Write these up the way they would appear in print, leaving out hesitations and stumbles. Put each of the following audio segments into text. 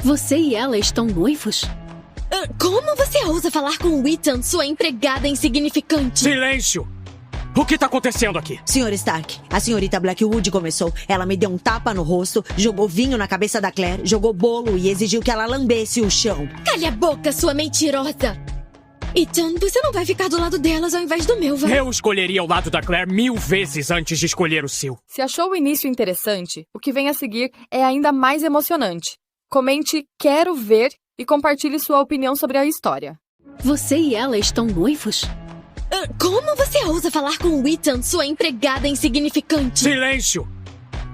Você e ela estão noivos? Como você ousa falar com Ethan, sua empregada insignificante? Silêncio! O que tá acontecendo aqui? Sr. Stark, a senhorita Blackwood começou. Ela me deu um tapa no rosto, jogou vinho na cabeça da Claire, jogou bolo e exigiu que ela lambesse o chão. Calha a boca, sua mentirosa! Ethan, você não vai ficar do lado delas ao invés do meu, vai? Eu escolheria o lado da Claire 1000 vezes antes de escolher o seu. Se achou o início interessante, o que vem a seguir é ainda mais emocionante. Comente "Quero ver" e compartilhe sua opinião sobre a história. Você e ela estão noivos? Como você ousa falar com Ethan, sua empregada insignificante? Silêncio!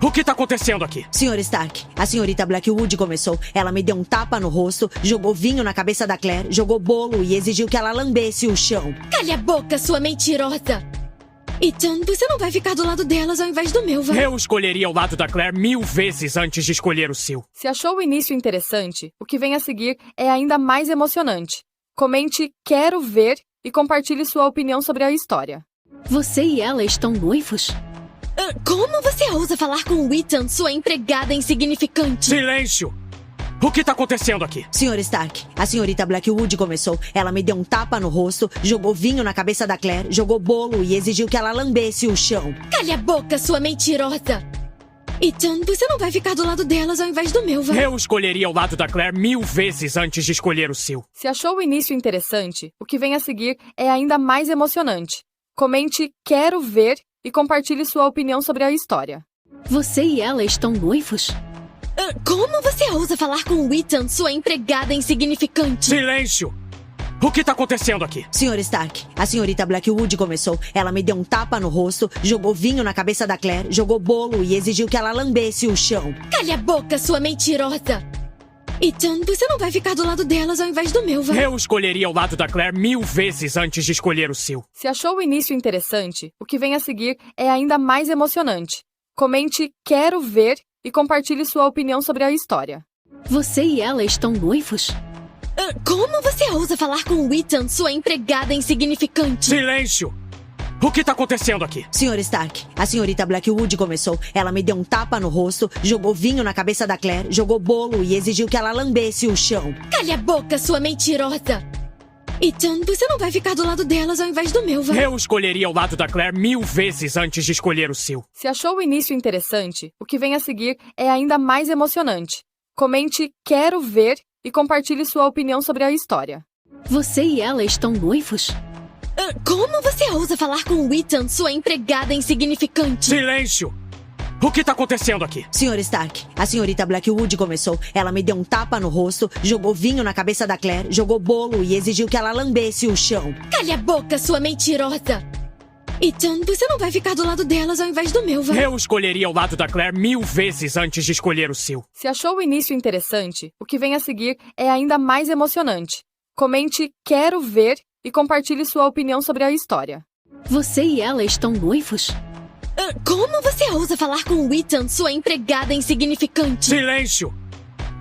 O que tá acontecendo aqui? Sr. Stark, a senhorita Blackwood começou. Ela me deu um tapa no rosto, jogou vinho na cabeça da Claire, jogou bolo e exigiu que ela lambesse o chão. Calha a boca, sua mentirosa! Ethan, você não vai ficar do lado delas ao invés do meu, vai? Eu escolheria o lado da Claire 1000 vezes antes de escolher o seu. Se achou o início interessante, o que vem a seguir é ainda mais emocionante. Comente "Quero ver" e compartilhe sua opinião sobre a história. Você e ela estão noivos? Como você ousa falar com Ethan, sua empregada insignificante? Silêncio! O que tá acontecendo aqui? Sr. Stark, a senhorita Blackwood começou. Ela me deu um tapa no rosto, jogou vinho na cabeça da Claire, jogou bolo e exigiu que ela lambesse o chão. Calha a boca, sua mentirosa! Ethan, você não vai ficar do lado delas ao invés do meu, vai? Eu escolheria o lado da Claire 1000 vezes antes de escolher o seu. Se achou o início interessante, o que vem a seguir é ainda mais emocionante. Comente "Quero ver" e compartilhe sua opinião sobre a história. Você e ela estão noivos? Como você ousa falar com Ethan, sua empregada insignificante? Silêncio! O que tá acontecendo aqui? Sr. Stark, a senhorita Blackwood começou. Ela me deu um tapa no rosto, jogou vinho na cabeça da Claire, jogou bolo e exigiu que ela lambesse o chão. Calha a boca, sua mentirosa! Ethan, você não vai ficar do lado delas ao invés do meu, vai? Eu escolheria o lado da Claire 1000 vezes antes de escolher o seu. Se achou o início interessante, o que vem a seguir é ainda mais emocionante. Comente "Quero ver" e compartilhe sua opinião sobre a história. Você e ela estão noivos? Como você ousa falar com Ethan, sua empregada insignificante? Silêncio! O que tá acontecendo aqui? Sr. Stark, a senhorita Blackwood começou. Ela me deu um tapa no rosto, jogou vinho na cabeça da Claire, jogou bolo e exigiu que ela lambesse o chão. Calha a boca, sua mentirosa! Ethan, você não vai ficar do lado delas ao invés do meu, vai? Eu escolheria o lado da Claire 1000 vezes antes de escolher o seu. Se achou o início interessante, o que vem a seguir é ainda mais emocionante. Comente "Quero ver" e compartilhe sua opinião sobre a história. Você e ela estão noivos? Como você ousa falar com Ethan, sua empregada insignificante? Silêncio! O que tá acontecendo aqui? Sr. Stark, a senhorita Blackwood começou. Ela me deu um tapa no rosto, jogou vinho na cabeça da Claire, jogou bolo e exigiu que ela lambesse o chão. Calha a boca, sua mentirosa! Ethan, você não vai ficar do lado delas ao invés do meu, vai? Eu escolheria o lado da Claire 1000 vezes antes de escolher o seu. Se achou o início interessante, o que vem a seguir é ainda mais emocionante. Comente "Quero ver" e compartilhe sua opinião sobre a história. Você e ela estão noivos? Como você ousa falar com Ethan, sua empregada insignificante? Silêncio!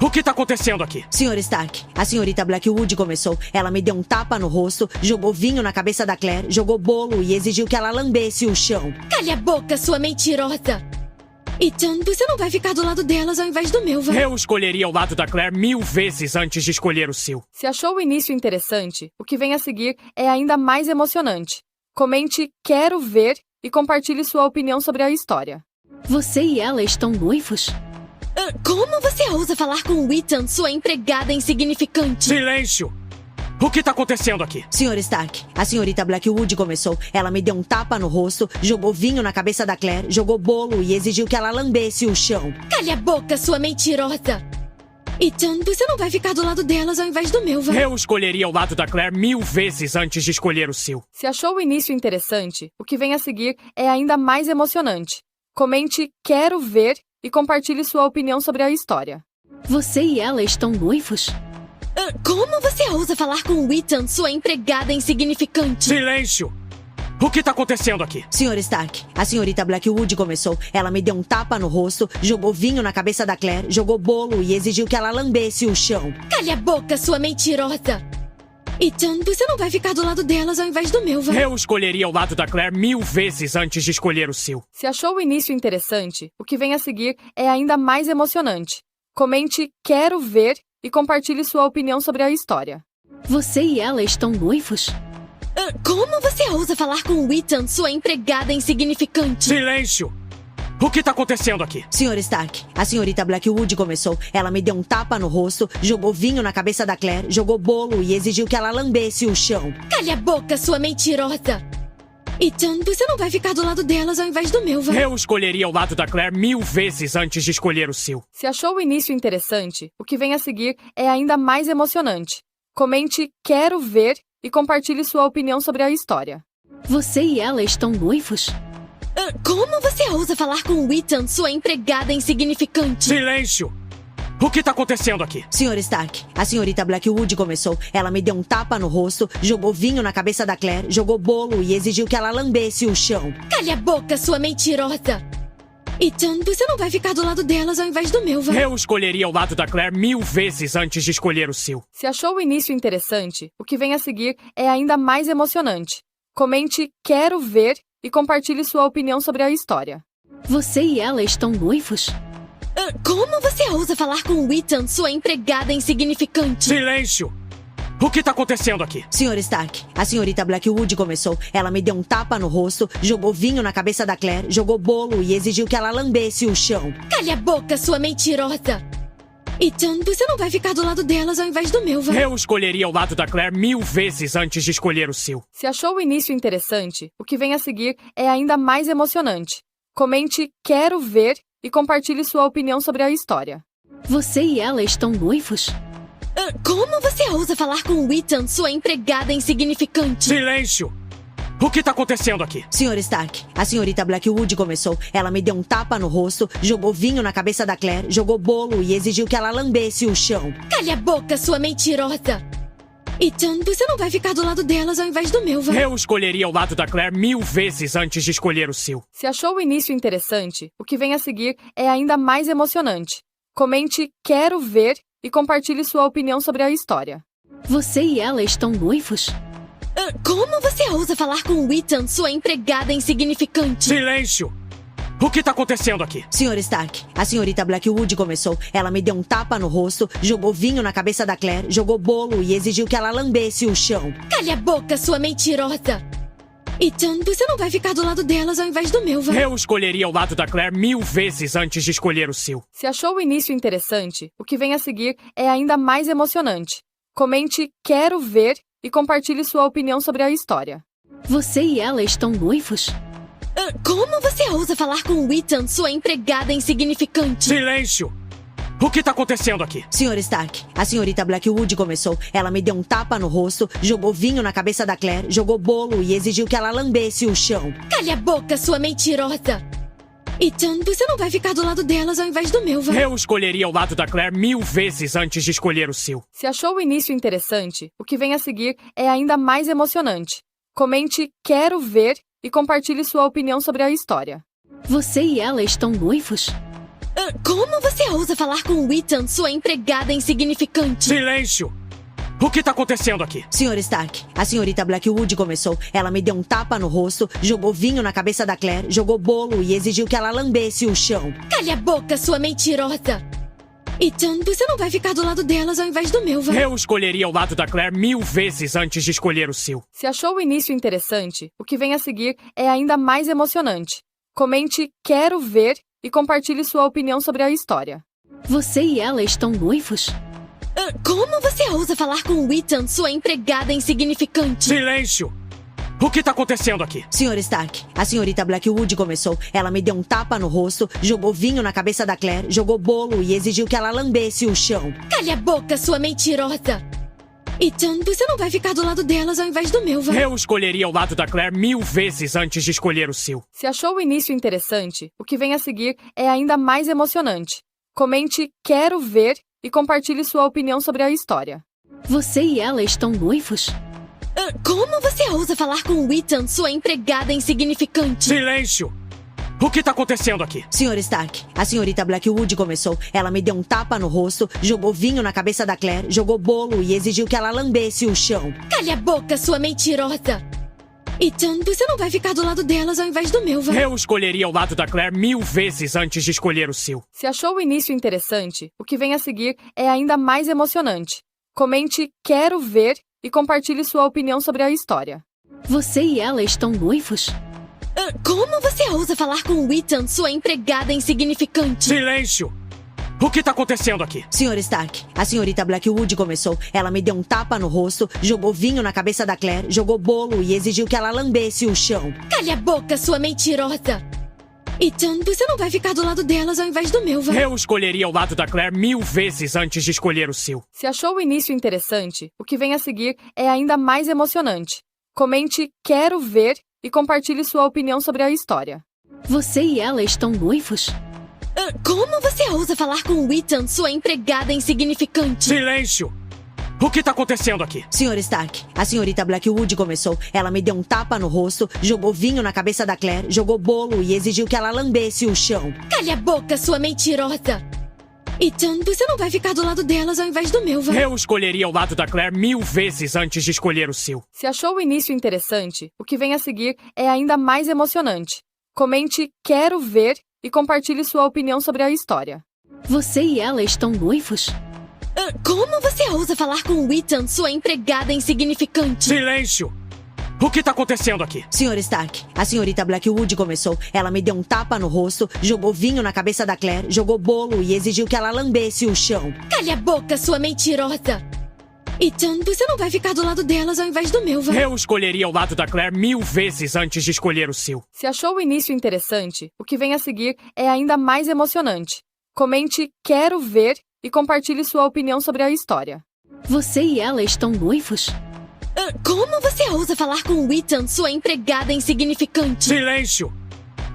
O que tá acontecendo aqui? Sr. Stark, a senhorita Blackwood começou. Ela me deu um tapa no rosto, jogou vinho na cabeça da Claire, jogou bolo e exigiu que ela lambesse o chão. Calha a boca, sua mentirosa! Ethan, você não vai ficar do lado delas ao invés do meu, vai? Eu escolheria o lado da Claire 1000 vezes antes de escolher o seu. Se achou o início interessante, o que vem a seguir é ainda mais emocionante. Comente "Quero ver" e compartilhe sua opinião sobre a história. Você e ela estão noivos? Como você ousa falar com Ethan, sua empregada insignificante? Silêncio! O que tá acontecendo aqui? Sr. Stark, a senhorita Blackwood começou. Ela me deu um tapa no rosto, jogou vinho na cabeça da Claire, jogou bolo e exigiu que ela lambesse o chão. Calha a boca, sua mentirosa! Ethan, você não vai ficar do lado delas ao invés do meu, vai? Eu escolheria o lado da Claire 1000 vezes antes de escolher o seu. Se achou o início interessante, o que vem a seguir é ainda mais emocionante. Comente "Quero ver" e compartilhe sua opinião sobre a história. Você e ela estão noivos? Como você ousa falar com Ethan, sua empregada insignificante? Silêncio! O que tá acontecendo aqui? Sr. Stark, a senhorita Blackwood começou. Ela me deu um tapa no rosto, jogou vinho na cabeça da Claire, jogou bolo e exigiu que ela lambesse o chão. Calha a boca, sua mentirosa! Ethan, você não vai ficar do lado delas ao invés do meu, vai? Eu escolheria o lado da Claire 1000 vezes antes de escolher o seu. Se achou o início interessante, o que vem a seguir é ainda mais emocionante. Comente "Quero ver" e compartilhe sua opinião sobre a história. Você e ela estão noivos? Como você ousa falar com Ethan, sua empregada insignificante? Silêncio! O que tá acontecendo aqui? Sr. Stark, a senhorita Blackwood começou. Ela me deu um tapa no rosto, jogou vinho na cabeça da Claire, jogou bolo e exigiu que ela lambesse o chão. Calha a boca, sua mentirosa! Ethan, você não vai ficar do lado delas ao invés do meu, vai? Eu escolheria o lado da Claire 1000 vezes antes de escolher o seu. Se achou o início interessante, o que vem a seguir é ainda mais emocionante. Comente "Quero ver" e compartilhe sua opinião sobre a história. Você e ela estão noivos? Como você ousa falar com Ethan, sua empregada insignificante? Silêncio! O que tá acontecendo aqui? Sr. Stark, a senhorita Blackwood começou. Ela me deu um tapa no rosto, jogou vinho na cabeça da Claire, jogou bolo e exigiu que ela lambesse o chão. Calha a boca, sua mentirosa! Ethan, você não vai ficar do lado delas ao invés do meu, vai? Eu escolheria o lado da Claire 1000 vezes antes de escolher o seu. Se achou o início interessante, o que vem a seguir é ainda mais emocionante. Comente "Quero ver" e compartilhe sua opinião sobre a história. Você e ela estão noivos? Como você ousa falar com Ethan, sua empregada insignificante? Silêncio! O que tá acontecendo aqui? Sr. Stark, a senhorita Blackwood começou. Ela me deu um tapa no rosto, jogou vinho na cabeça da Claire, jogou bolo e exigiu que ela lambesse o chão. Calha a boca, sua mentirosa! Ethan, você não vai ficar do lado delas ao invés do meu, vai? Eu escolheria o lado da Claire 1000 vezes antes de escolher o seu. Se achou o início interessante, o que vem a seguir é ainda mais emocionante. Comente "Quero ver" e compartilhe sua opinião sobre a história. Você e ela estão noivos? Como você ousa falar com Ethan, sua empregada insignificante? Silêncio! O que tá acontecendo aqui? Sr. Stark, a senhorita Blackwood começou. Ela me deu um tapa no rosto, jogou vinho na cabeça da Claire, jogou bolo e exigiu que ela lambesse o chão. Calha a boca, sua mentirosa! Ethan, você não vai ficar do lado delas ao invés do meu, vai? Eu escolheria o lado da Claire 1000 vezes antes de escolher o seu. Se achou o início interessante, o que vem a seguir é ainda mais emocionante. Comente "Quero ver" e compartilhe sua opinião sobre a história. Você e ela estão noivos? Como você ousa falar com Ethan, sua empregada insignificante? Silêncio! O que tá acontecendo aqui? Sr. Stark, a senhorita Blackwood começou. Ela me deu um tapa no rosto, jogou vinho na cabeça da Claire, jogou bolo e exigiu que ela lambesse o chão. Calha a boca, sua mentirosa! Ethan, você não vai ficar do lado delas ao invés do meu, vai? Eu escolheria o lado da Claire 1000 vezes antes de escolher o seu. Se achou o início interessante, o que vem a seguir é ainda mais emocionante. Comente "Quero ver" e compartilhe sua opinião sobre a história. Você e ela estão noivos? Como você ousa falar com Ethan, sua empregada insignificante? Silêncio! O que tá acontecendo aqui? Sr. Stark, a senhorita Blackwood começou. Ela me deu um tapa no rosto, jogou vinho na cabeça da Claire, jogou bolo e exigiu que ela lambesse o chão. Calha a boca, sua mentirosa! Ethan, você não vai ficar do lado delas ao invés do meu, vai? Eu escolheria o lado da Claire 1000 vezes antes de escolher o seu. Se achou o início interessante, o que vem a seguir é ainda mais emocionante. Comente "Quero ver" e compartilhe sua opinião sobre a história. Você e ela estão noivos? Como você ousa falar com Ethan, sua empregada insignificante? Silêncio! O que tá acontecendo aqui? Sr. Stark, a senhorita Blackwood começou. Ela me deu um tapa no rosto, jogou vinho na cabeça da Claire, jogou bolo e exigiu que ela lambesse o chão. Calha a boca, sua mentirosa! Ethan, você não vai ficar do lado delas ao invés do meu, vai? Eu escolheria o lado da Claire 1000 vezes antes de escolher o seu. Se achou o início interessante, o que vem a seguir é ainda mais emocionante. Comente "Quero ver" e compartilhe sua opinião sobre a história. Você e ela estão noivos? Como você ousa falar com Ethan, sua empregada insignificante? Silêncio! O que tá acontecendo aqui? Sr. Stark, a senhorita Blackwood começou. Ela me deu um tapa no rosto, jogou vinho na cabeça da Claire, jogou bolo e exigiu que ela lambesse o chão. Calha a boca, sua mentirosa! Ethan, você não vai ficar do lado delas ao invés do meu, vai? Eu escolheria o lado da Claire 1000 vezes antes de escolher o seu. Se achou o início interessante, o que vem a seguir é ainda mais emocionante. Comente "Quero ver" e compartilhe sua opinião sobre a história. Você e ela estão noivos? Como você ousa falar com Ethan, sua empregada insignificante? Silêncio! O que tá acontecendo aqui? Sr. Stark, a senhorita Blackwood começou. Ela me deu um tapa no rosto, jogou vinho na cabeça da Claire, jogou bolo e exigiu que ela lambesse o chão. Calha a boca, sua mentirosa! Ethan, você não vai ficar do lado delas ao invés do meu, vai? Eu escolheria o lado da Claire 1000 vezes antes de escolher o seu. Se achou o início interessante, o que vem a seguir é ainda mais emocionante. Comente "Quero ver" e compartilhe sua opinião sobre a história. Você e ela estão noivos? Como você ousa falar com Ethan, sua empregada insignificante? Silêncio! O que tá acontecendo aqui? Senhor Stark, a senhorita Blackwood começou. Ela me deu um tapa no rosto, jogou vinho na cabeça da Claire, jogou bolo e exigiu que ela lambesse o chão. Calha a boca, sua mentirosa! Ethan, você não vai ficar do lado delas ao invés do meu, vai? Eu escolheria o lado da Claire 1000 vezes antes de escolher o seu. Se achou o início interessante, o que vem a seguir é ainda mais emocionante. Comente "Quero ver" e compartilhe sua opinião sobre a história. Você e ela estão noivos? Como você ousa falar com Ethan, sua empregada insignificante? Silêncio! O que tá acontecendo aqui? Senhor Stark, a senhorita Blackwood começou. Ela me deu um tapa no rosto, jogou vinho na cabeça da Claire, jogou bolo e exigiu que ela lambesse o chão. Calha a boca, sua mentirosa! Ethan, você não vai ficar do lado delas ao invés do meu, vai? Eu escolheria o lado da Claire 1000 vezes antes de escolher o seu. Se achou o início interessante, o que vem a seguir é ainda mais emocionante. Comente "Quero ver" e compartilhe sua opinião sobre a história. Você e ela estão noivos? Como você ousa falar com Ethan, sua empregada insignificante? Silêncio! O que tá acontecendo aqui? Senhor Stark, a senhorita Blackwood começou. Ela me deu um tapa no rosto, jogou vinho na cabeça da Claire, jogou bolo e exigiu que ela lambesse o chão. Calha a boca, sua mentirosa! Ethan, você não vai ficar do lado delas ao invés do meu, vai? Eu escolheria o lado da Claire 1000 vezes antes de escolher o seu. Se achou o início interessante, o que vem a seguir é ainda mais emocionante. Comente "Quero ver" e compartilhe sua opinião sobre a história. Você e ela estão noivos? Como você ousa falar com Ethan, sua empregada insignificante? Silêncio!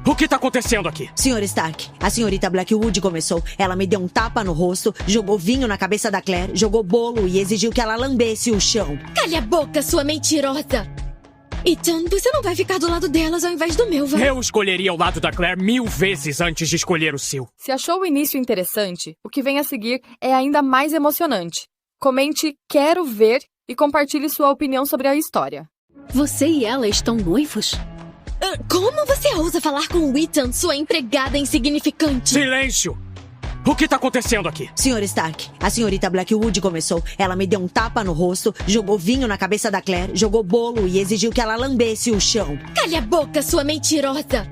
O que tá acontecendo aqui? Senhor Stark, a senhorita Blackwood começou. Ela me deu um tapa no rosto, jogou vinho na cabeça da Claire, jogou bolo e exigiu que ela lambesse o chão. Calha a boca, sua mentirosa! Ethan, você não vai ficar do lado delas ao invés do meu, vai? Eu escolheria o lado da Claire 1000 vezes antes de escolher o seu. Se achou o início interessante, o que vem a seguir é ainda mais emocionante. Comente "Quero ver" e compartilhe sua opinião sobre a história. Você e ela estão noivos? Como você ousa falar com Ethan, sua empregada insignificante? Silêncio! O que tá acontecendo aqui? Senhor Stark, a senhorita Blackwood começou. Ela me deu um tapa no rosto, jogou vinho na cabeça da Claire, jogou bolo e exigiu que ela lambesse o chão. Calha a boca, sua mentirosa!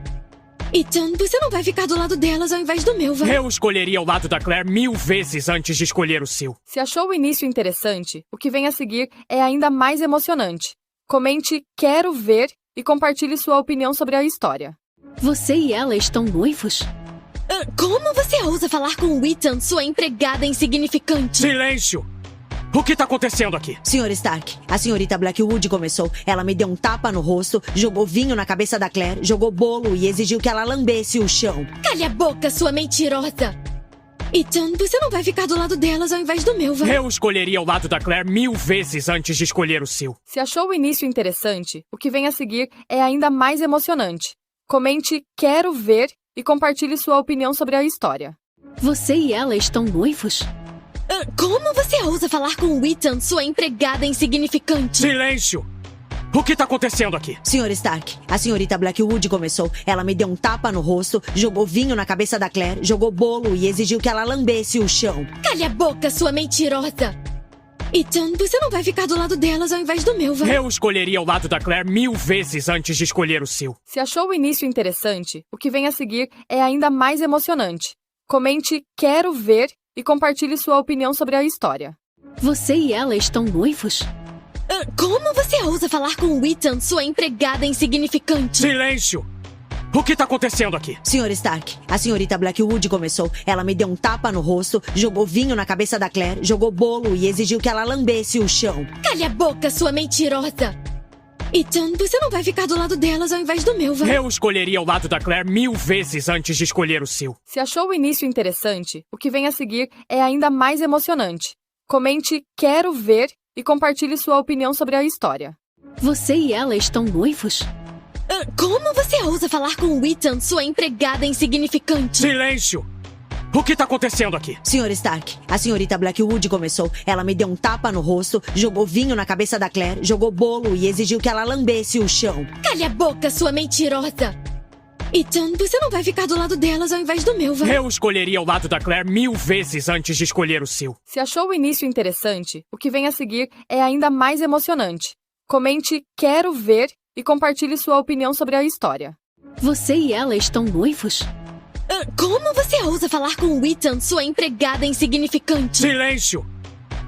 Ethan, você não vai ficar do lado delas ao invés do meu, vai? Eu escolheria o lado da Claire 1000 vezes antes de escolher o seu. Se achou o início interessante, o que vem a seguir é ainda mais emocionante. Comente "Quero ver" e compartilhe sua opinião sobre a história. Você e ela estão noivos? Como você ousa falar com Ethan, sua empregada insignificante? Silêncio! O que tá acontecendo aqui? Senhor Stark, a senhorita Blackwood começou. Ela me deu um tapa no rosto, jogou vinho na cabeça da Claire, jogou bolo e exigiu que ela lambesse o chão. Calha a boca, sua mentirosa! Ethan, você não vai ficar do lado delas ao invés do meu, vai? Eu escolheria o lado da Claire 1000 vezes antes de escolher o seu. Se achou o início interessante, o que vem a seguir é ainda mais emocionante. Comente "Quero ver" e compartilhe sua opinião sobre a história. Você e ela estão noivos? Como você ousa falar com Ethan, sua empregada insignificante? Silêncio! O que tá acontecendo aqui? Senhor Stark, a senhorita Blackwood começou. Ela me deu um tapa no rosto, jogou vinho na cabeça da Claire, jogou bolo e exigiu que ela lambesse o chão. Calha a boca, sua mentirosa! Ethan, você não vai ficar do lado delas ao invés do meu, vai? Eu escolheria o lado da Claire 1000 vezes antes de escolher o seu. Se achou o início interessante, o que vem a seguir é ainda mais emocionante. Comente "Quero ver" e compartilhe sua opinião sobre a história. Você e ela estão noivos? Como você ousa falar com Ethan, sua empregada insignificante? Silêncio! O que tá acontecendo aqui? Senhor Stark, a senhorita Blackwood começou. Ela me deu um tapa no rosto, jogou vinho na cabeça da Claire, jogou bolo e exigiu que ela lambesse o chão. Calha a boca, sua mentirosa! Ethan, você não vai ficar do lado delas ao invés do meu, vai? Eu escolheria o lado da Claire 1000 vezes antes de escolher o seu. Se achou o início interessante, o que vem a seguir é ainda mais emocionante. Comente "Quero ver" e compartilhe sua opinião sobre a história. Você e ela estão noivos? Como você ousa falar com Ethan, sua empregada insignificante? Silêncio! O que tá acontecendo aqui? Sr. Stark, a senhorita Blackwood começou. Ela me deu um tapa no rosto, jogou vinho na cabeça da Claire, jogou bolo e exigiu que ela lambesse o chão. Calha a boca, sua mentirosa! Ethan, você não vai ficar do lado delas ao invés do meu, vai? Eu escolheria o lado da Claire 1000 vezes antes de escolher o seu. Se achou o início interessante, o que vem a seguir é ainda mais emocionante. Comente "Quero ver" e compartilhe sua opinião sobre a história. Você e ela estão noivos? Como você ousa falar com Ethan, sua empregada insignificante? Silêncio!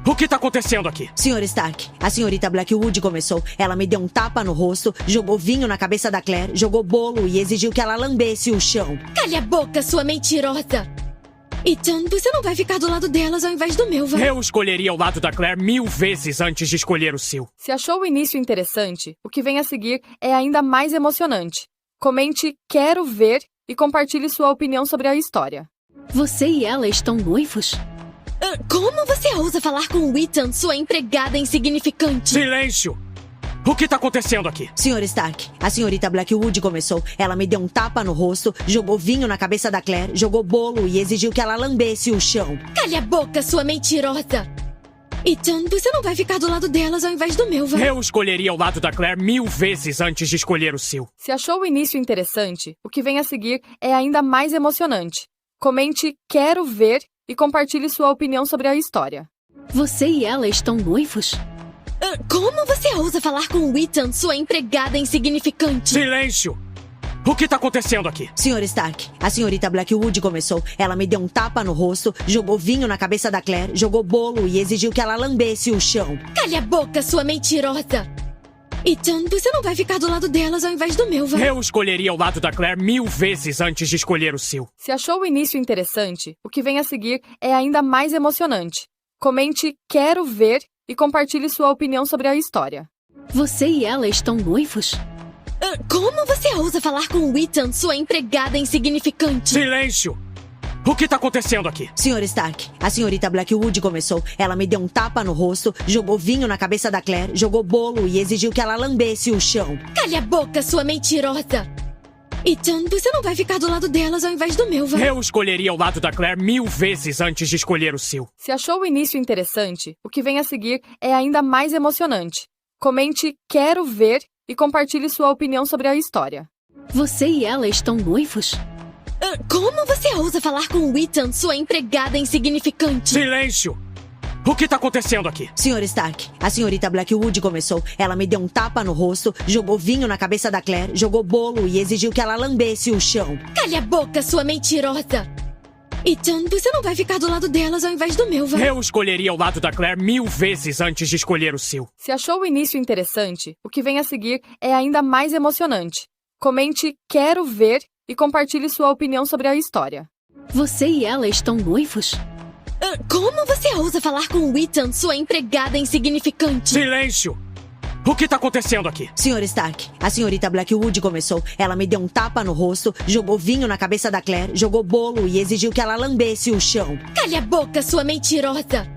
O que tá acontecendo aqui? Sr. Stark, a senhorita Blackwood começou. Ela me deu um tapa no rosto, jogou vinho na cabeça da Claire, jogou bolo e exigiu que ela lambesse o chão. Calha a boca, sua mentirosa! Ethan, você não vai ficar do lado delas ao invés do meu, vai? Eu escolheria o lado da Claire 1000 vezes antes de escolher o seu. Se achou o início interessante, o que vem a seguir é ainda mais emocionante. Comente "Quero ver" e compartilhe sua opinião sobre a história. Você e ela estão noivos? Como você ousa falar com Ethan, sua empregada insignificante? Silêncio! O que tá acontecendo aqui? Sr. Stark, a senhorita Blackwood começou. Ela me deu um tapa no rosto, jogou vinho na cabeça da Claire, jogou bolo e exigiu que ela lambesse o chão. Calha a boca, sua mentirosa! Ethan, você não vai ficar do lado delas ao invés do meu, vai? Eu escolheria o lado da Claire 1000 vezes antes de escolher o seu. Se achou o início interessante, o que vem a seguir é ainda mais emocionante. Comente "Quero ver" e compartilhe sua opinião sobre a história. Você e ela estão noivos? Como você ousa falar com Ethan, sua empregada insignificante? Silêncio! O que tá acontecendo aqui? Sr. Stark, a senhorita Blackwood começou. Ela me deu um tapa no rosto, jogou vinho na cabeça da Claire, jogou bolo e exigiu que ela lambesse o chão. Calha a boca, sua mentirosa! Ethan, você não vai ficar do lado delas ao invés do meu, vai? Eu escolheria o lado da Claire 1000 vezes antes de escolher o seu. Se achou o início interessante, o que vem a seguir é ainda mais emocionante. Comente "Quero ver" e compartilhe sua opinião sobre a história. Você e ela estão noivos? Como você ousa falar com Ethan, sua empregada insignificante? Silêncio! O que tá acontecendo aqui? Sr. Stark, a senhorita Blackwood começou. Ela me deu um tapa no rosto, jogou vinho na cabeça da Claire, jogou bolo e exigiu que ela lambesse o chão. Calha a boca, sua mentirosa! Ethan, você não vai ficar do lado delas ao invés do meu, vai? Eu escolheria o lado da Claire 1000 vezes antes de escolher o seu. Se achou o início interessante, o que vem a seguir é ainda mais emocionante. Comente "Quero ver" e compartilhe sua opinião sobre a história. Você e ela estão noivos? Como você ousa falar com Ethan, sua empregada insignificante? Silêncio! O que tá acontecendo aqui? Sr. Stark, a senhorita Blackwood começou. Ela me deu um tapa no rosto, jogou vinho na cabeça da Claire, jogou bolo e exigiu que ela lambesse o chão. Calha a boca, sua mentirosa! Ethan, você não vai ficar do lado delas ao invés do meu, vai? Eu escolheria o lado da Claire 1000 vezes antes de escolher o seu. Se achou o início interessante, o que vem a seguir é ainda mais emocionante. Comente "Quero ver" e compartilhe sua opinião sobre a história. Você e ela estão noivos? Como você ousa falar com Ethan, sua empregada insignificante? Silêncio! O que tá acontecendo aqui? Sr. Stark, a senhorita Blackwood começou. Ela me deu um tapa no rosto, jogou vinho na cabeça da Claire, jogou bolo e exigiu que ela lambesse o chão. Calha a boca, sua mentirosa!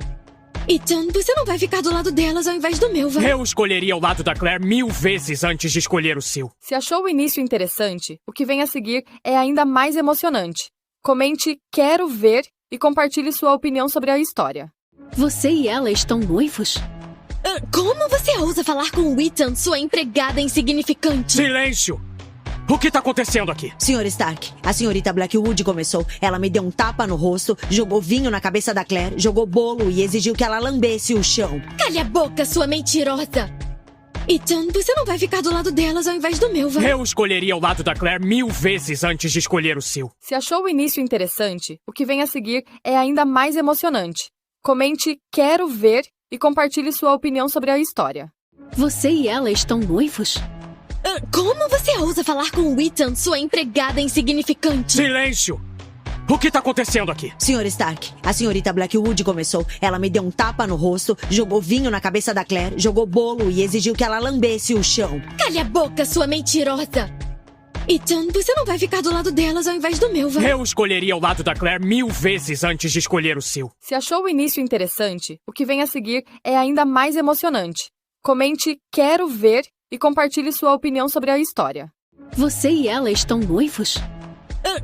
Ethan, você não vai ficar do lado delas ao invés do meu, vai? Eu escolheria o lado da Claire 1000 vezes antes de escolher o seu. Se achou o início interessante, o que vem a seguir é ainda mais emocionante. Comente "Quero ver" e compartilhe sua opinião sobre a história. Você e ela estão noivos? Como você ousa falar com Ethan, sua empregada insignificante? Silêncio! O que tá acontecendo aqui? Sr. Stark, a senhorita Blackwood começou. Ela me deu um tapa no rosto, jogou vinho na cabeça da Claire, jogou bolo e exigiu que ela lambesse o chão. Calha a boca, sua mentirosa! Ethan, você não vai ficar do lado delas ao invés do meu, vai? Eu escolheria o lado da Claire 1000 vezes antes de escolher o seu. Se achou o início interessante, o que vem a seguir é ainda mais emocionante. Comente "Quero ver" e compartilhe sua opinião sobre a história. Você e ela estão noivos? Como você ousa falar com Ethan, sua empregada insignificante? Silêncio! O que tá acontecendo aqui? Sr. Stark, a senhorita Blackwood começou. Ela me deu um tapa no rosto, jogou vinho na cabeça da Claire, jogou bolo e exigiu que ela lambesse o chão. Calha a boca, sua mentirosa! Ethan, você não vai ficar do lado delas ao invés do meu, vai? Eu escolheria o lado da Claire 1000 vezes antes de escolher o seu. Se achou o início interessante, o que vem a seguir é ainda mais emocionante. Comente "Quero ver" e compartilhe sua opinião sobre a história. Você e ela estão noivos?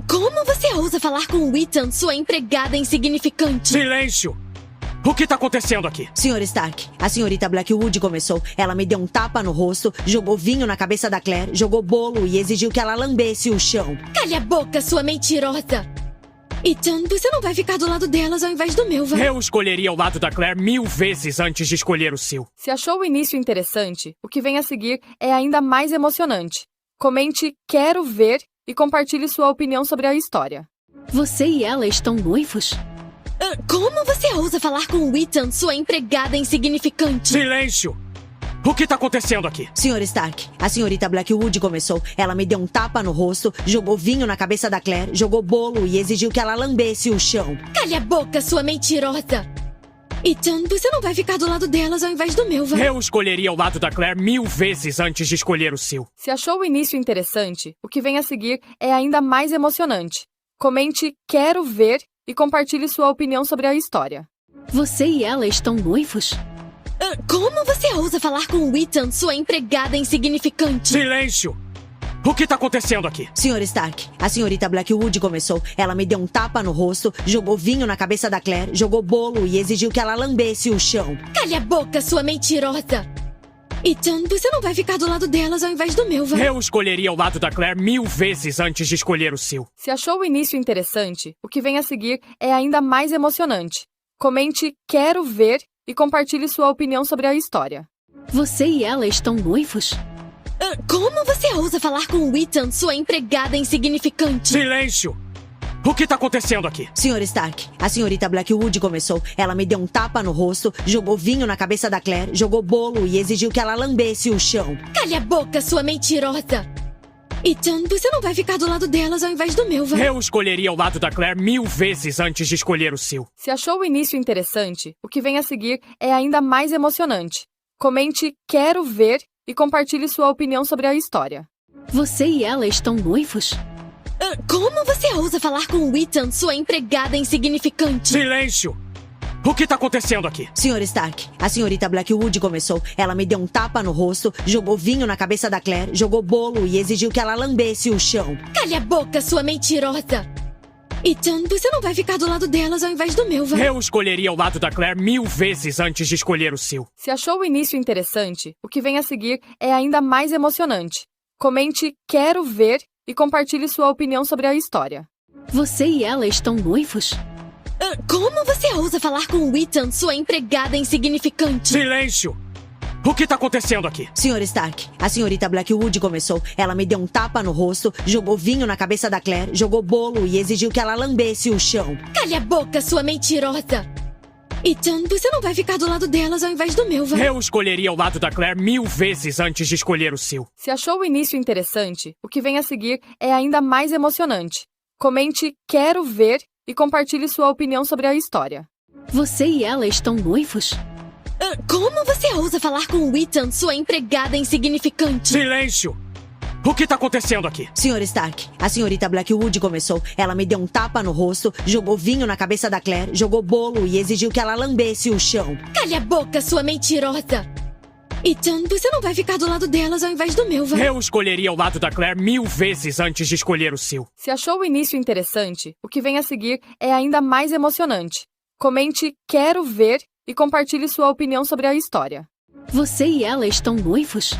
Como você ousa falar com Ethan, sua empregada insignificante? Silêncio! O que tá acontecendo aqui? Senhor Stark, a senhorita Blackwood começou. Ela me deu um tapa no rosto, jogou vinho na cabeça da Claire, jogou bolo e exigiu que ela lambesse o chão. Calha a boca, sua mentirosa! Ethan, você não vai ficar do lado delas ao invés do meu, vai? Eu escolheria o lado da Claire 1000 vezes antes de escolher o seu. Se achou o início interessante, o que vem a seguir é ainda mais emocionante. Comente "Quero ver" e compartilhe sua opinião sobre a história. Você e ela estão noivos? Como você ousa falar com Ethan, sua empregada insignificante? Silêncio! O que tá acontecendo aqui? Senhor Stark, a senhorita Blackwood começou. Ela me deu um tapa no rosto, jogou vinho na cabeça da Claire, jogou bolo e exigiu que ela lambesse o chão. Calha a boca, sua mentirosa! Ethan, você não vai ficar do lado delas ao invés do meu, vai? Eu escolheria o lado da Claire 1000 vezes antes de escolher o seu. Se achou o início interessante, o que vem a seguir é ainda mais emocionante. Comente "Quero ver" e compartilhe sua opinião sobre a história. Você e ela estão noivos? Como você ousa falar com Ethan, sua empregada insignificante? Silêncio! O que tá acontecendo aqui? Senhor Stark, a senhorita Blackwood começou. Ela me deu um tapa no rosto, jogou vinho na cabeça da Claire, jogou bolo e exigiu que ela lambesse o chão. Calha a boca, sua mentirosa! Ethan, você não vai ficar do lado delas ao invés do meu, vai? Eu escolheria o lado da Claire 1000 vezes antes de escolher o seu. Se achou o início interessante, o que vem a seguir é ainda mais emocionante. Comente "Quero ver" e compartilhe sua opinião sobre a história. Você e ela estão noivos? Como você ousa falar com Ethan, sua empregada insignificante? Silêncio! O que tá acontecendo aqui? Senhor Stark, a senhorita Blackwood começou. Ela me deu um tapa no rosto, jogou vinho na cabeça da Claire, jogou bolo e exigiu que ela lambesse o chão. Calha a boca, sua mentirosa! Ethan, você não vai ficar do lado delas ao invés do meu, vai? Eu escolheria o lado da Claire 1000 vezes antes de escolher o seu. Se achou o início interessante, o que vem a seguir é ainda mais emocionante. Comente "Quero ver" e compartilhe sua opinião sobre a história. Você e ela estão noivos? Como você ousa falar com Ethan, sua empregada insignificante? Silêncio! O que tá acontecendo aqui? Senhor Stark, a senhorita Blackwood começou. Ela me deu um tapa no rosto, jogou vinho na cabeça da Claire, jogou bolo e exigiu que ela lambesse o chão. Calha a boca, sua mentirosa! Ethan, você não vai ficar do lado delas ao invés do meu, vai? Eu escolheria o lado da Claire 1000 vezes antes de escolher o seu. Se achou o início interessante, o que vem a seguir é ainda mais emocionante. Comente "Quero ver" e compartilhe sua opinião sobre a história. Você e ela estão noivos? Como você ousa falar com Ethan, sua empregada insignificante? Silêncio! O que tá acontecendo aqui? Senhor Stark, a senhorita Blackwood começou. Ela me deu um tapa no rosto, jogou vinho na cabeça da Claire, jogou bolo e exigiu que ela lambesse o chão. Calha a boca, sua mentirosa! Ethan, você não vai ficar do lado delas ao invés do meu, vai? Eu escolheria o lado da Claire 1000 vezes antes de escolher o seu. Se achou o início interessante, o que vem a seguir é ainda mais emocionante. Comente "Quero ver" e compartilhe sua opinião sobre a história. Você e ela estão noivos? Como você ousa falar com Ethan, sua empregada insignificante? Silêncio! O que tá acontecendo aqui? Senhor Stark, a senhorita Blackwood começou. Ela me deu um tapa no rosto, jogou vinho na cabeça da Claire, jogou bolo e exigiu que ela lambesse o chão. Calha a boca, sua mentirosa! Ethan, você não vai ficar do lado delas ao invés do meu, vai? Eu escolheria o lado da Claire 1000 vezes antes de escolher o seu. Se achou o início interessante, o que vem a seguir é ainda mais emocionante. Comente "Quero ver" e compartilhe sua opinião sobre a história. Você e ela estão noivos?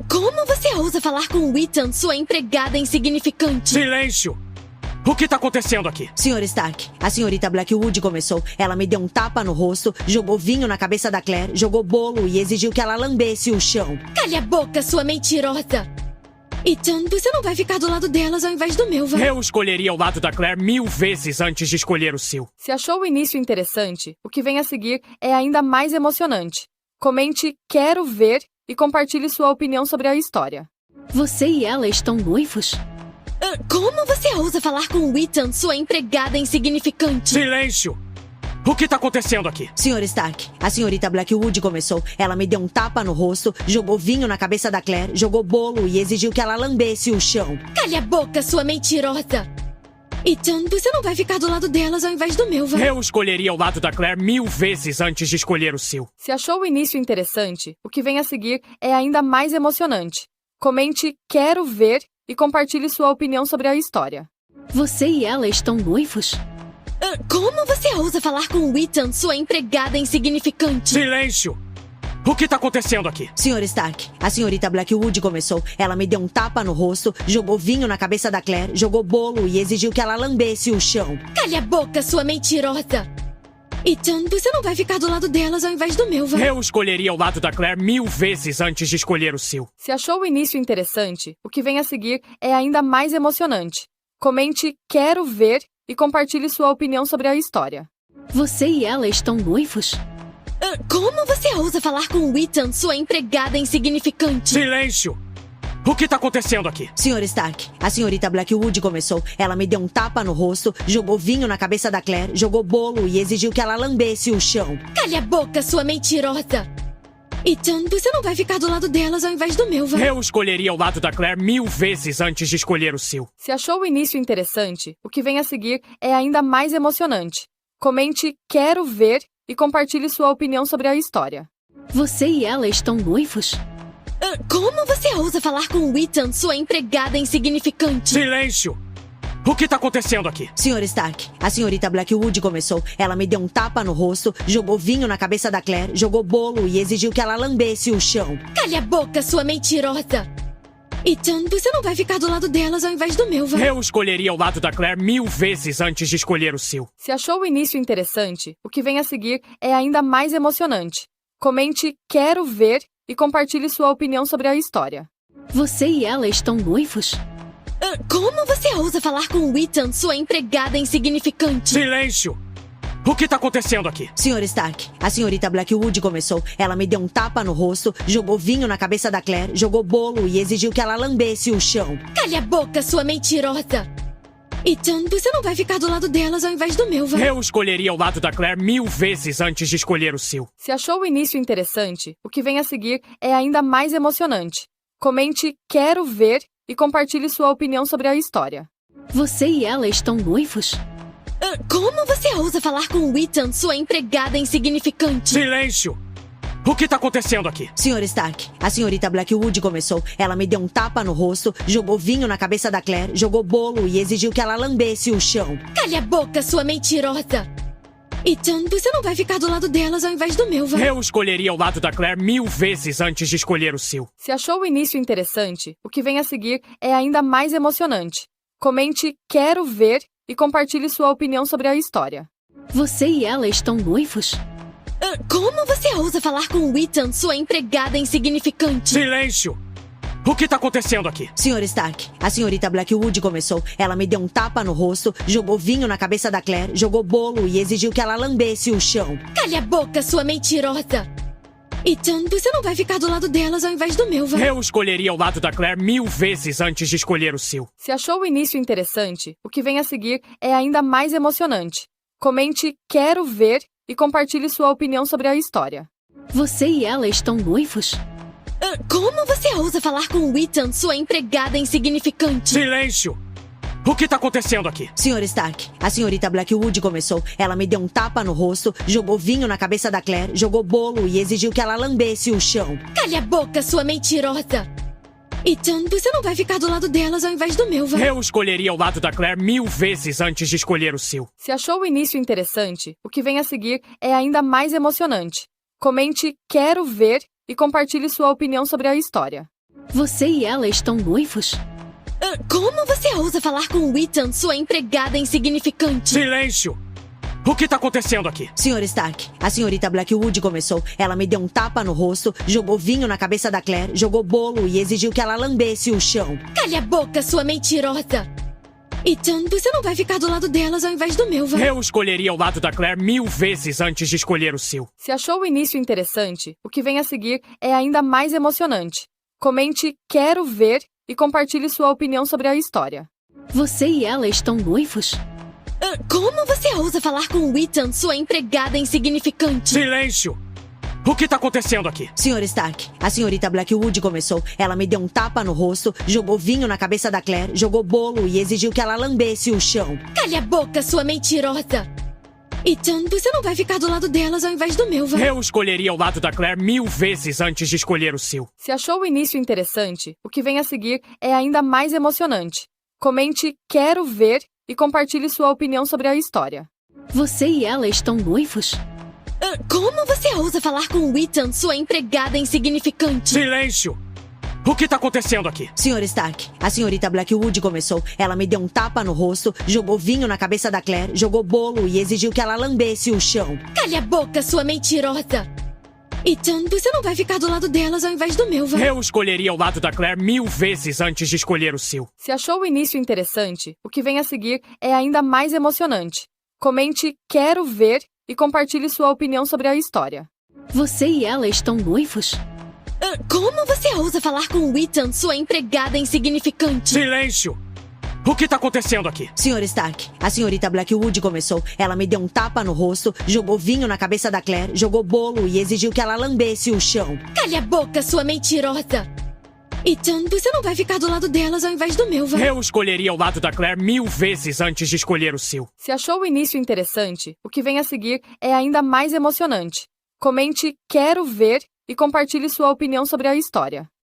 Como você ousa falar com Ethan, sua empregada insignificante? Silêncio! O que tá acontecendo aqui? Senhor Stark, a senhorita Blackwood começou. Ela me deu um tapa no rosto, jogou vinho na cabeça da Claire, jogou bolo e exigiu que ela lambesse o chão. Calha a boca, sua mentirosa! Ethan, você não vai ficar do lado delas ao invés do meu, vai? Eu escolheria o lado da Claire 1000 vezes antes de escolher o seu. Se achou o início interessante, o que vem a seguir é ainda mais emocionante. Comente "Quero ver" e compartilhe sua opinião sobre a história. Você e ela estão noivos? Como você ousa falar com Ethan, sua empregada insignificante? Silêncio! O que tá acontecendo aqui? Senhor Stark, a senhorita Blackwood começou. Ela me deu um tapa no rosto, jogou vinho na cabeça da Claire, jogou bolo e exigiu que ela lambesse o chão. Calha a boca, sua mentirosa! Ethan, você não vai ficar do lado delas ao invés do meu, vai? Eu escolheria o lado da Claire 1000 vezes antes de escolher o seu. Se achou o início interessante, o que vem a seguir é ainda mais emocionante. Comente "Quero ver" e compartilhe sua opinião sobre a história. Você e ela estão noivos? Como você ousa falar com Ethan, sua empregada insignificante? Silêncio! O que tá acontecendo aqui? Sr. Stark, a senhorita Blackwood começou. Ela me deu um tapa no rosto, jogou vinho na cabeça da Claire, jogou bolo e exigiu que ela lambesse o chão. Calha a boca, sua mentirosa! Ethan, você não vai ficar do lado delas ao invés do meu, vai? Eu escolheria o lado da Claire 1000 vezes antes de escolher o seu. Se achou o início interessante, o que vem a seguir é ainda mais emocionante. Comente "Quero ver" e compartilhe sua opinião sobre a história. Você e ela estão noivos? Como você ousa falar com Ethan, sua empregada insignificante? Silêncio! O que tá acontecendo aqui? Sr. Stark, a senhorita Blackwood começou. Ela me deu um tapa no rosto, jogou vinho na cabeça da Claire, jogou bolo e exigiu que ela lambesse o chão. Calha a boca, sua mentirosa! Ethan, você não vai ficar do lado delas ao invés do meu, vai? Eu escolheria o lado da Claire 1000 vezes antes de escolher o seu. Se achou o início interessante, o que vem a seguir é ainda mais emocionante. Comente "Quero ver" e compartilhe sua opinião sobre a história. Você e ela estão noivos? Como você ousa falar com Ethan, sua empregada insignificante? Silêncio! O que tá acontecendo aqui? Sr. Stark, a senhorita Blackwood começou. Ela me deu um tapa no rosto, jogou vinho na cabeça da Claire, jogou bolo e exigiu que ela lambesse o chão. Calha a boca, sua mentirosa! Ethan, você não vai ficar do lado delas ao invés do meu, vai? Eu escolheria o lado da Claire 1000 vezes antes de escolher o seu. Se achou o início interessante, o que vem a seguir é ainda mais emocionante. Comente "Quero ver" e compartilhe sua opinião sobre a história. Você e ela estão noivos? Como você ousa falar com Ethan, sua empregada insignificante? Silêncio! O que tá acontecendo aqui? Sr. Stark, a senhorita Blackwood começou. Ela me deu um tapa no rosto, jogou vinho na cabeça da Claire, jogou bolo e exigiu que ela lambesse o chão. Calha a boca, sua mentirosa! Ethan, você não vai ficar do lado delas ao invés do meu, vai? Eu escolheria o lado da Claire 1000 vezes antes de escolher o seu. Se achou o início interessante, o que vem a seguir é ainda mais emocionante. Comente "Quero ver" e compartilhe sua opinião sobre a história. Você e ela estão noivos? Como você ousa falar com Ethan, sua empregada insignificante? Silêncio! O que tá acontecendo aqui? Sr. Stark, a senhorita Blackwood começou. Ela me deu um tapa no rosto, jogou vinho na cabeça da Claire, jogou bolo e exigiu que ela lambesse o chão. Calha a boca, sua mentirosa! Ethan, você não vai ficar do lado delas ao invés do meu, vai? Eu escolheria o lado da Claire 1000 vezes antes de escolher o seu. Se achou o início interessante, o que vem a seguir é ainda mais emocionante. Comente "Quero ver" e compartilhe sua opinião sobre a história. Você e ela estão noivos? Como você ousa falar com Ethan, sua empregada insignificante? Silêncio! O que tá acontecendo aqui? Sr. Stark, a senhorita Blackwood começou. Ela me deu um tapa no rosto, jogou vinho na cabeça da Claire, jogou bolo e exigiu que ela lambesse o chão. Calha a boca, sua mentirosa! Ethan, você não vai ficar do lado delas ao invés do meu, vai? Eu escolheria o lado da Claire 1000 vezes antes de escolher o seu. Se achou o início interessante, o que vem a seguir é ainda mais emocionante. Comente "Quero ver" e compartilhe sua opinião sobre a história. Você e ela estão noivos? Como você ousa falar com Ethan, sua empregada insignificante? Silêncio! O que tá acontecendo aqui? Sr. Stark, a senhorita Blackwood começou. Ela me deu um tapa no rosto, jogou vinho na cabeça da Claire, jogou bolo e exigiu que ela lambesse o chão. Calha a boca, sua mentirosa! Ethan, você não vai ficar do lado delas ao invés do meu, vai? Eu escolheria o lado da Claire 1000 vezes antes de escolher o seu. Se achou o início interessante, o que vem a seguir é ainda mais emocionante. Comente "Quero ver" e compartilhe sua opinião sobre a história. Você e ela estão noivos? Como você ousa falar com Ethan, sua empregada insignificante? Silêncio! O que tá acontecendo aqui? Sr. Stark, a senhorita Blackwood começou. Ela me deu um tapa no rosto, jogou vinho na cabeça da Claire, jogou bolo e exigiu que ela lambesse o chão. Calha a boca, sua mentirosa! Ethan, você não vai ficar do lado delas ao invés do meu, vai? Eu escolheria o lado da Claire 1000 vezes antes de escolher o seu. Se achou o início interessante, o que vem a seguir é ainda mais emocionante. Comente "Quero ver" e compartilhe sua opinião sobre a história. Você e ela estão noivos? Como você ousa falar com Ethan, sua empregada insignificante? Silêncio! O que tá acontecendo aqui? Sr. Stark, a senhorita Blackwood começou. Ela me deu um tapa no rosto, jogou vinho na cabeça da Claire, jogou bolo e exigiu que ela lambesse o chão. Calha a boca, sua mentirosa! Ethan, você não vai ficar do lado delas ao invés do meu, vai? Eu escolheria o lado da Claire 1000 vezes antes de escolher o seu. Se achou o início interessante, o que vem a seguir é ainda mais emocionante. Comente "Quero ver" e compartilhe sua opinião sobre a história. Você e ela estão noivos? Como você ousa falar com Ethan, sua empregada insignificante? Silêncio! O que tá acontecendo aqui? Sr. Stark, a senhorita Blackwood começou. Ela me deu um tapa no rosto, jogou vinho na cabeça da Claire, jogou bolo e exigiu que ela lambesse o chão. Calha a boca, sua mentirosa! Ethan, você não vai ficar do lado delas ao invés do meu, vai? Eu escolheria o lado da Claire 1000 vezes antes de escolher o seu. Se achou o início interessante, o que vem a seguir é ainda mais emocionante. Comente "Quero ver" e compartilhe sua opinião sobre a história. Você e ela estão noivos? Como você ousa falar com Ethan, sua empregada insignificante? Silêncio! O que tá acontecendo aqui? Sr. Stark, a senhorita Blackwood começou. Ela me deu um tapa no rosto, jogou vinho na cabeça da Claire, jogou bolo e exigiu que ela lambesse o chão. Calha a boca, sua mentirosa! Ethan, você não vai ficar do lado delas ao invés do meu, vai? Eu escolheria o lado da Claire 1000 vezes antes de escolher o seu. Se achou o início interessante, o que vem a seguir é ainda mais emocionante. Comente "Quero ver" e compartilhe sua opinião sobre a história.